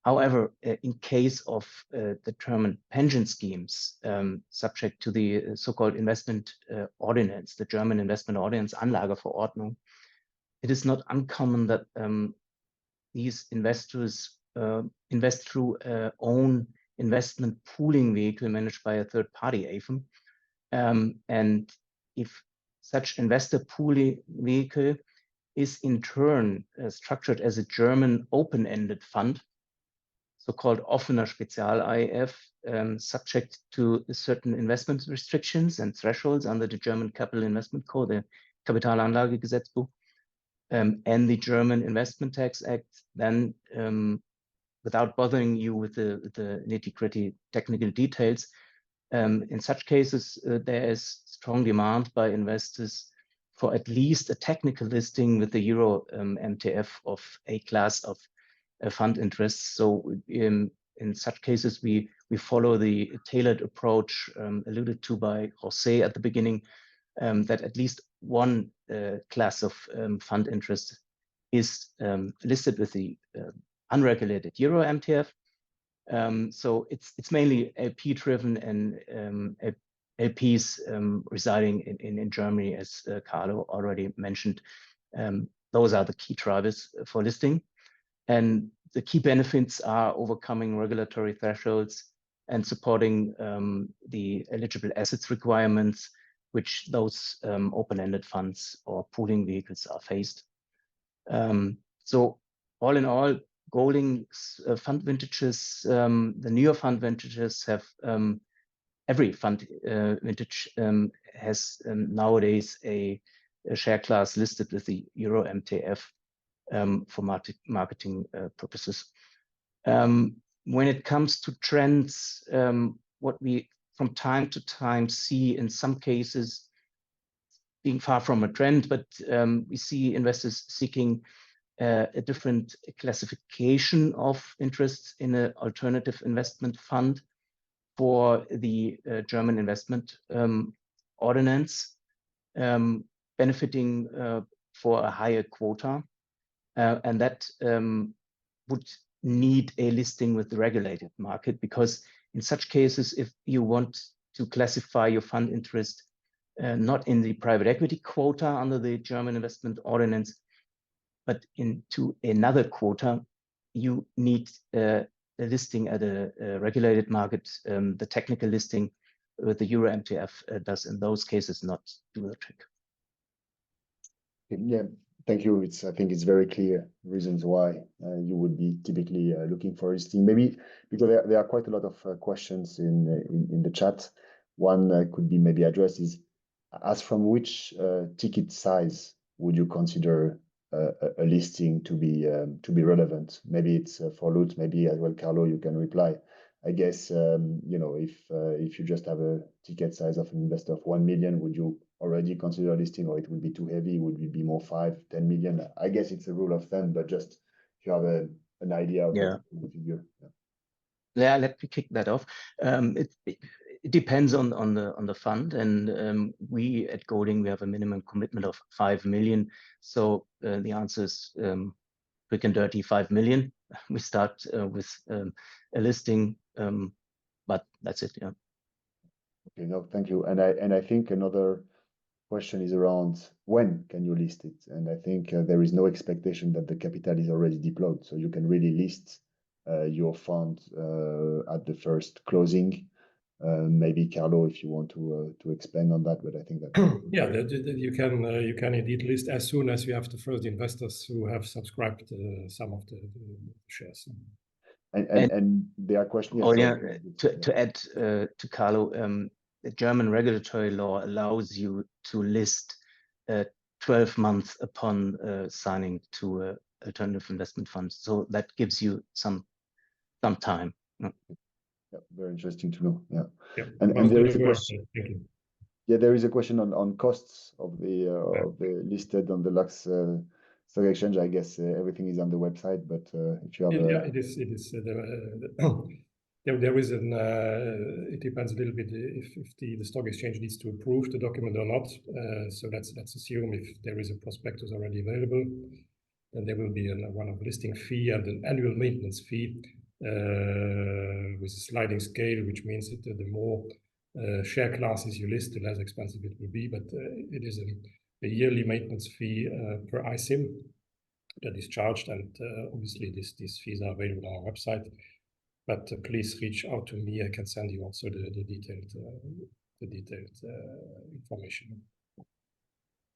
However, in case of the German pension schemes subject to the so-called investment ordinance, the German investment ordinance Anlageverordnung, it is not uncommon that these investors invest through own investment pooling vehicle managed by a third party AIFM. And if such investor pooling vehicle is in turn structured as a German open-ended fund, so-called offener Spezial-IF, subject to certain investment restrictions and thresholds under the German Capital Investment Code, the Kapitalanlagegesetzbuch, and the German Investment Tax Act, then without bothering you with the nitty-gritty technical details, in such cases, there is strong demand by investors for at least a technical listing with the Euro MTF of a class of fund interests. So in such cases, we follow the tailored approach alluded to by Jose at the beginning, that at least one class of fund interest is listed with the unregulated Euro MTF. So it's mainly LP driven and LPs residing in Germany, as Carlo already mentioned. Those are the key drivers for listing. And the key benefits are overcoming regulatory thresholds and supporting the eligible assets requirements, which those open-ended funds or pooling vehicles are faced. So all in all, Golding's fund vintages, the newer fund vintages have, every fund vintage has nowadays a share class listed with the Euro MTF for marketing purposes. When it comes to trends, what we from time to time see in some cases being far from a trend, but we see investors seeking a different classification of interests in an alternative investment fund for the German investment ordinance, benefiting for a higher quota. And that would need a listing with the regulated market, because in such cases, if you want to classify your fund interest not in the private equity quota under the German investment ordinance, but into another quota, you need a listing at a regulated market. The technical listing with the Euro MTF does in those cases not do the trick. Yeah, thank you. I think it's very clear reasons why you would be typically looking for a listing. Maybe because there are quite a lot of questions in the chat. One could be maybe addressed is, as from which ticket size would you consider a listing to be relevant? Maybe it's for Lutz, maybe as well, Carlo, you can reply. I guess you know, if you just have a ticket size of an investor of 1 million, would you already consider listing, or it would be too heavy? Would it be more 5, 10 million? I guess it's a rule of thumb, but just if you have an idea of the figure. Yeah, let me kick that off. It depends on the fund, and we at Golding, we have a minimum commitment of 5 million. So the answer is quick and dirty, 5 million. We start with a listing, but that's it. Yeah. Okay, no, thank you. And I think another question is around when can you list it? And I think there is no expectation that the capital is already deployed, so you can really list your fund at the first closing. Maybe Carlo, if you want to expand on that, but I think that yeah, you can indeed list as soon as you have the first investors who have subscribed some of the shares. And there are questions. Oh yeah, to add to Carlo, the German regulatory law allows you to list 12 months upon signing to alternative investment funds. So that gives you some time. Yeah, very interesting to know. Yeah, yeah. And there is a question. Yeah, there is a question on costs of the listed on the Lux Stock Exchange. I guess everything is on the website, but if you have yeah, it is. There is an. It depends a little bit if the stock exchange needs to approve the document or not. So let's assume if there is a prospectus already available, then there will be a one-off listing fee and an annual maintenance fee with a sliding scale, which means that the more share classes you list, the less expensive it will be. But it is a yearly maintenance fee per ISIN that is charged, and obviously these fees are available on our website. But please reach out to me. I can send you also the detailed information.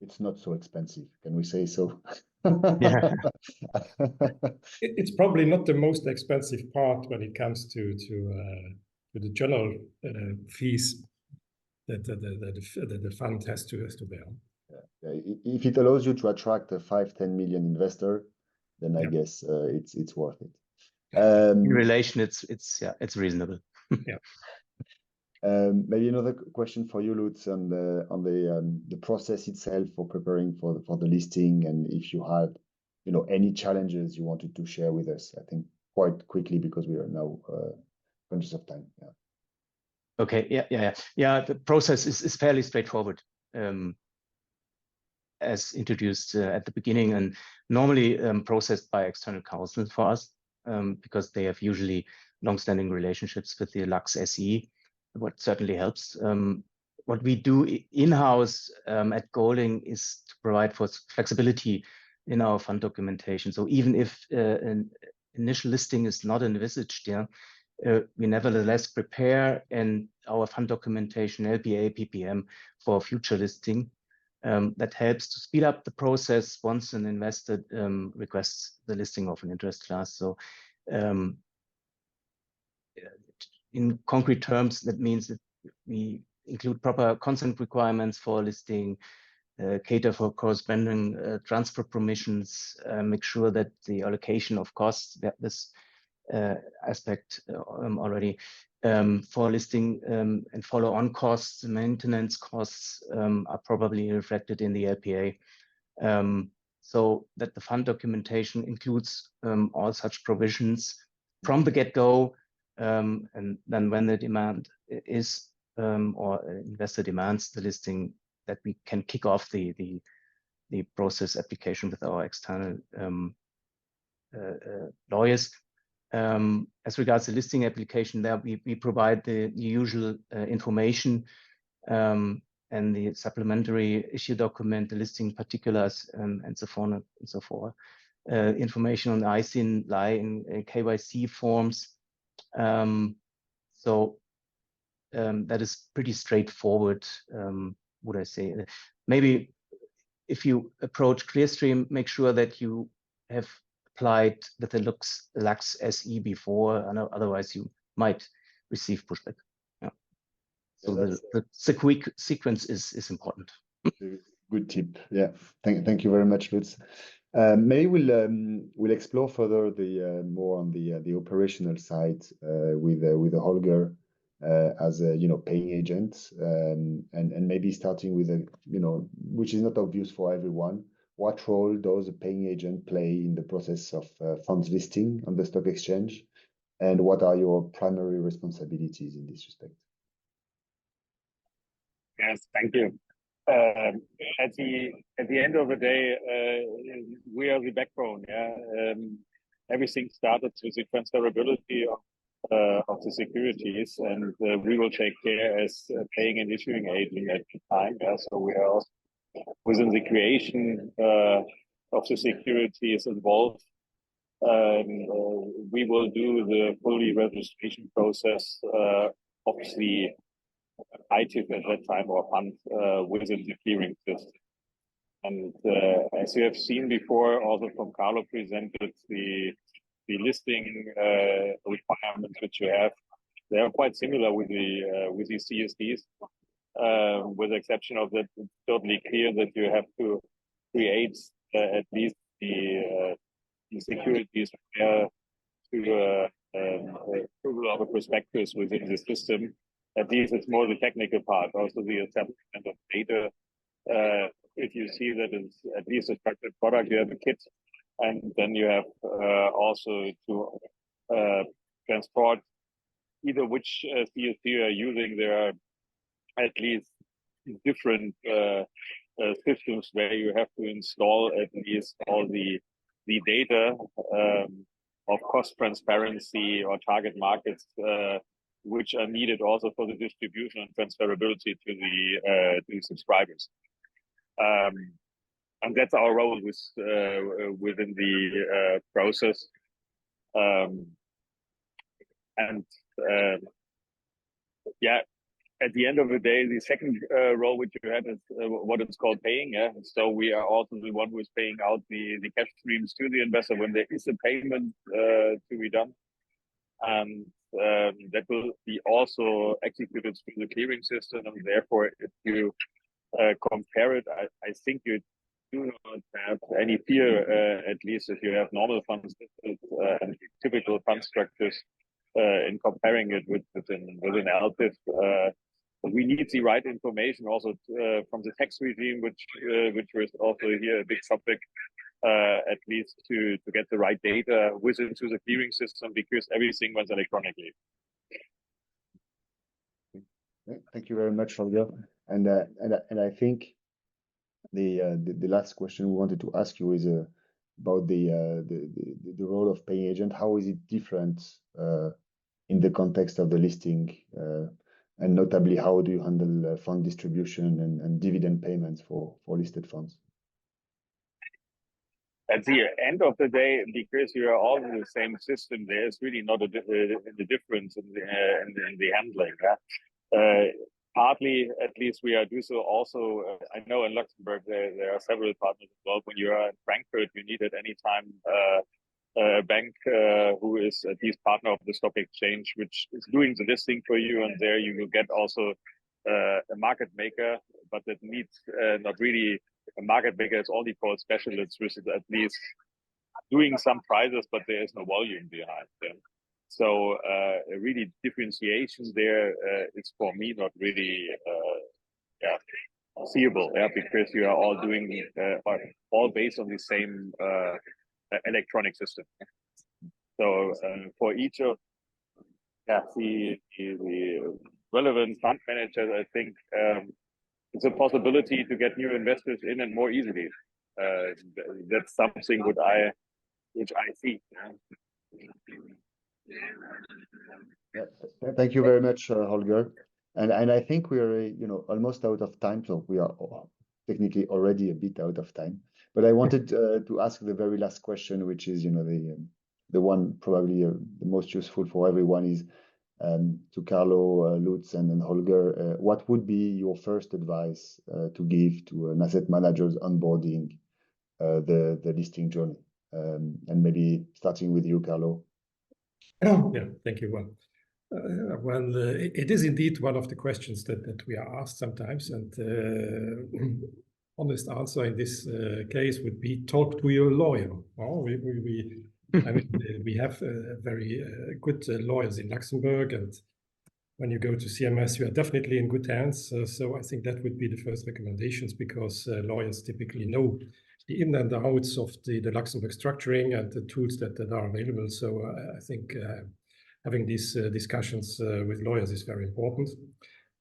It's not so expensive, can we say so? Yeah. It's probably not the most expensive part when it comes to the general fees that the fund has to bear. Yeah. If it allows you to attract a 5-10 million investor, then I guess it's worth it. In relation, it's reasonable. Yeah. Maybe another question for you, Lutz, on the process itself for preparing for the listing, and if you had, you know, any challenges you wanted to share with us. I think quite quickly because we are now conscious of time. Yeah. Okay. Yeah. The process is fairly straightforward, as introduced at the beginning, and normally processed by external counsel for us, because they have usually long-standing relationships with the Lux SE. What certainly helps. What we do in-house at Golding is to provide for flexibility in our fund documentation. So even if an initial listing is not envisaged, we nevertheless prepare in our fund documentation, LPEA, PPM, for future listing. That helps to speed up the process once an investor requests the listing of an interest class. So in concrete terms, that means that we include proper consent requirements for listing, cater for corresponding transfer permissions, make sure that the allocation of costs, this aspect already, for listing and follow-on costs, maintenance costs are probably reflected in the LPA. So that the fund documentation includes all such provisions from the get-go, and then when the demand is or investor demands the listing, that we can kick off the process application with our external lawyers. As regards the listing application, there we provide the usual information and the supplementary issue document, the listing particulars, and so on and so forth. Information on the ISIN lie in KYC forms. So that is pretty straightforward, would I say. Maybe if you approach Clearstream, make sure that you have applied with the Lux SE before, otherwise you might receive pushback. Yeah. So the sequence is important. Good tip. Yeah. Thank you very much, Lutz. Maybe we'll explore further the more on the operational side with Holger as a paying agent, and maybe starting with a which is not obvious for everyone. What role does a paying agent play in the process of funds listing on the stock exchange, and what are your primary responsibilities in this respect? Yes, thank you. At the end of the day, we are the backbone. Yeah, everything started with the transferability of the securities, and we will take care as paying and issuing agent at the time. Yeah, so we are also within the creation of the securities involved. We will do the fully registration process of the ITIF at that time or fund within the clearing system. And as you have seen before, also from Carlo presented the listing requirements which you have. They are quite similar with the CSDs, with the exception of that it's totally clear that you have to create at least the securities to approval of a prospectus within the system. At least it's more the technical part, also the establishment of data. If you see that it's at least a structured product, you have a kit, and then you have also to transport either which CSD you are using. There are at least different systems where you have to install at least all the data of cost transparency or target markets, which are needed also for the distribution and transferability to the subscribers. And that's our role within the process. Yeah, at the end of the day, the second role which you had is what it's called paying. Yeah, so we are also the one who is paying out the cash streams to the investor when there is a payment to be done, and that will be also executed through the clearing system. And therefore, if you compare it, I think you do not have any fear, at least if you have normal funds and typical fund structures, in comparing it within LPEA. We need the right information also from the tax regime, which is also here a big topic, at least to get the right data within the clearing system, because everything runs electronically. Thank you very much, Holger. And I think the last question we wanted to ask you is about the role of paying agent. How is it different in the context of the listing, and notably, how do you handle fund distribution and dividend payments for listed funds? At the end of the day, because you are all in the same system, there's really not a difference in the handling. Yeah? Partly, at least, we do so also. I know in Luxembourg there are several partners involved. When you are in Frankfurt, you need at any time a bank who is at least partner of the stock exchange, which is doing the listing for you, and there you will get also a market maker, but that needs not really a market maker. It's only called specialists, which is at least doing some prices, but there is no volume behind them. So really differentiation there is for me not really seeable, because you are all doing all based on the same electronic system. So for each of the relevant fund managers, I think it's a possibility to get new investors in and more easily. That's something which I see. Yeah. Thank you very much, Holger. And I think we are almost out of time, so we are technically already a bit out of time. But I wanted to ask the very last question, which is the one probably the most useful for everyone, is to Carlo, Lutz, and then Holger. What would be your first advice to give to an asset manager's onboarding the listing journey? And maybe starting with you, Carlo. Yeah, thank you. Well, it is indeed one of the questions that we are asked sometimes, and honest answer in this case would be talk to your lawyer. Well, I mean, we have very good lawyers in Luxembourg, and when you go to CMS, you are definitely in good hands. So I think that would be the first recommendations, because lawyers typically know the in and the outs of the Luxembourg structuring and the tools that are available. So I think having these discussions with lawyers is very important.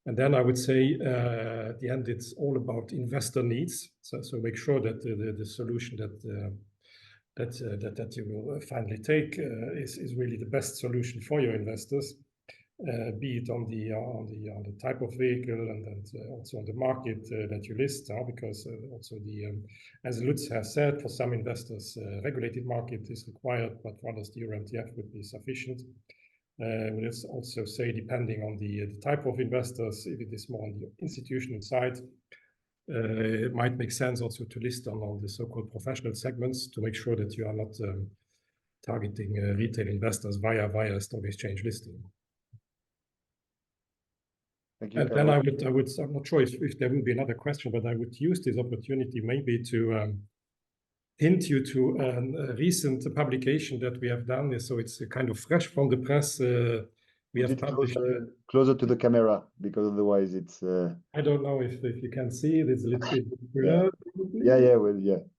And then I would say at the end, it's all about investor needs. So make sure that the solution that you will finally take is really the best solution for your investors. Be it on the type of vehicle and also on the market that you list, because also as Lutz has said, for some investors, regulated market is required, but for others, the EUR-MTF would be sufficient. Let's also say, depending on the type of investors, if it is more on the institutional side, it might make sense also to list on the so-called professional segments to make sure that you are not targeting retail investors via stock exchange listing. Thank you, and then I would, I'm not sure if there will be another question, but I would use this opportunity maybe to hint you to a recent publication that we have done. So it's kind of fresh from the press. We have published closer to the camera, because otherwise it's. I don't know if you can see it. It's a little bit.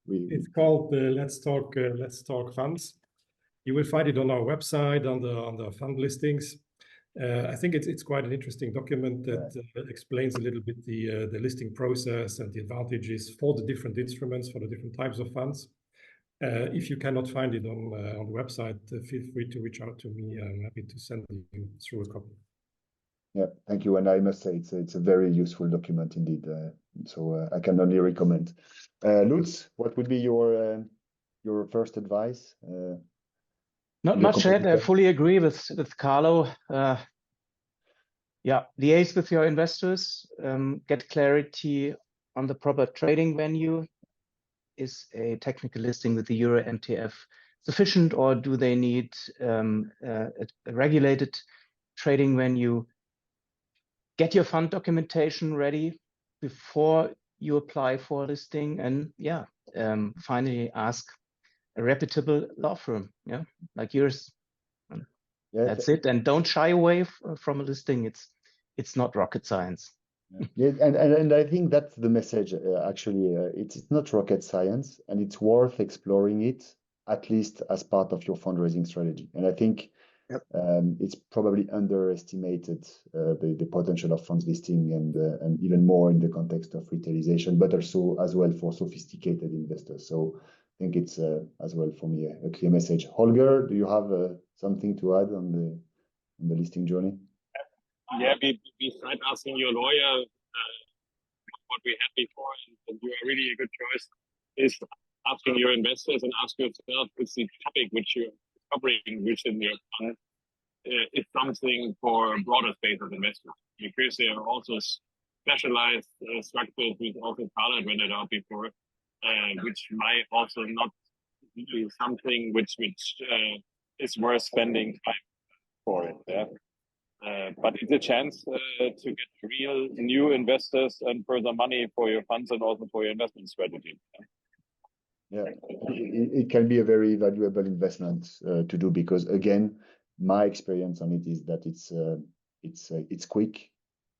It's called Let's Talk Funds. You will find it on our website under fund listings. I think it's quite an interesting document that explains a little bit the listing process and the advantages for the different instruments, for the different types of funds. If you cannot find it on the website, feel free to reach out to me. I'm happy to send you through a copy. Yeah, thank you. And I must say it's a very useful document indeed. So I can only recommend. Lutz, what would be your first advice? Not much yet. I fully agree with Carlo. Liaise with your investors, get clarity on the proper trading venue. Is a technical listing with the EUR-MTF sufficient, or do they need a regulated trading venue? Get your fund documentation ready before you apply for a listing, and finally ask a reputable law firm, like yours. That's it. And don't shy away from a listing. It's not rocket science. Yeah, and I think that's the message. Actually, it's not rocket science, and it's worth exploring it, at least as part of your fundraising strategy. And I think it's probably underestimated the potential of funds listing, and even more in the context of retailization, but also as well for sophisticated investors. So I think it's as well for me a clear message. Holger, do you have something to add on the listing journey? Yeah, besides asking your lawyer what we had before, and you are really a good choice, is asking your investors and ask yourself, is the topic which you're covering within your fund is something for a broader space of investors, because there are also specialized structures, which also Carlo rented out before, which might also not be something which is worth spending time for it. Yeah. But it's a chance to get real new investors and further money for your funds and also for your investment strategy. Yeah, it can be a very valuable investment to do, because again, my experience on it is that it's quick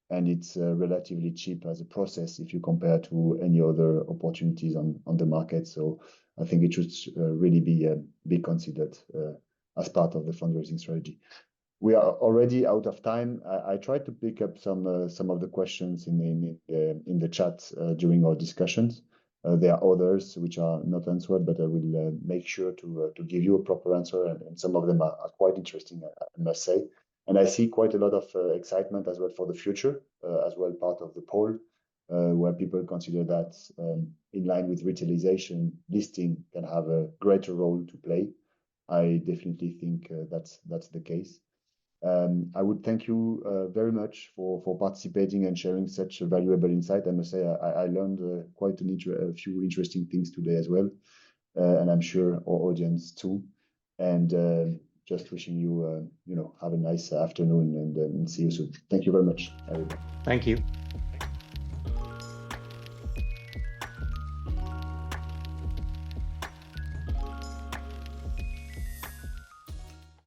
and it's relatively cheap as a process if you compare to any other opportunities on the market. So I think it should really be considered as part of the fundraising strategy. We are already out of time. I tried to pick up some of the questions in the chat during our discussions. There are others which are not answered, but I will make sure to give you a proper answer, and some of them are quite interesting, I must say. And I see quite a lot of excitement as well for the future, as well part of the poll, where people consider that in line with retailization, listing can have a greater role to play. I definitely think that's the case. I would thank you very much for participating and sharing such a valuable insight. I must say I learned quite a few interesting things today as well, and I'm sure our audience too. And just wishing you have a nice afternoon, and see you soon. Thank you very much, everyone. Thank you.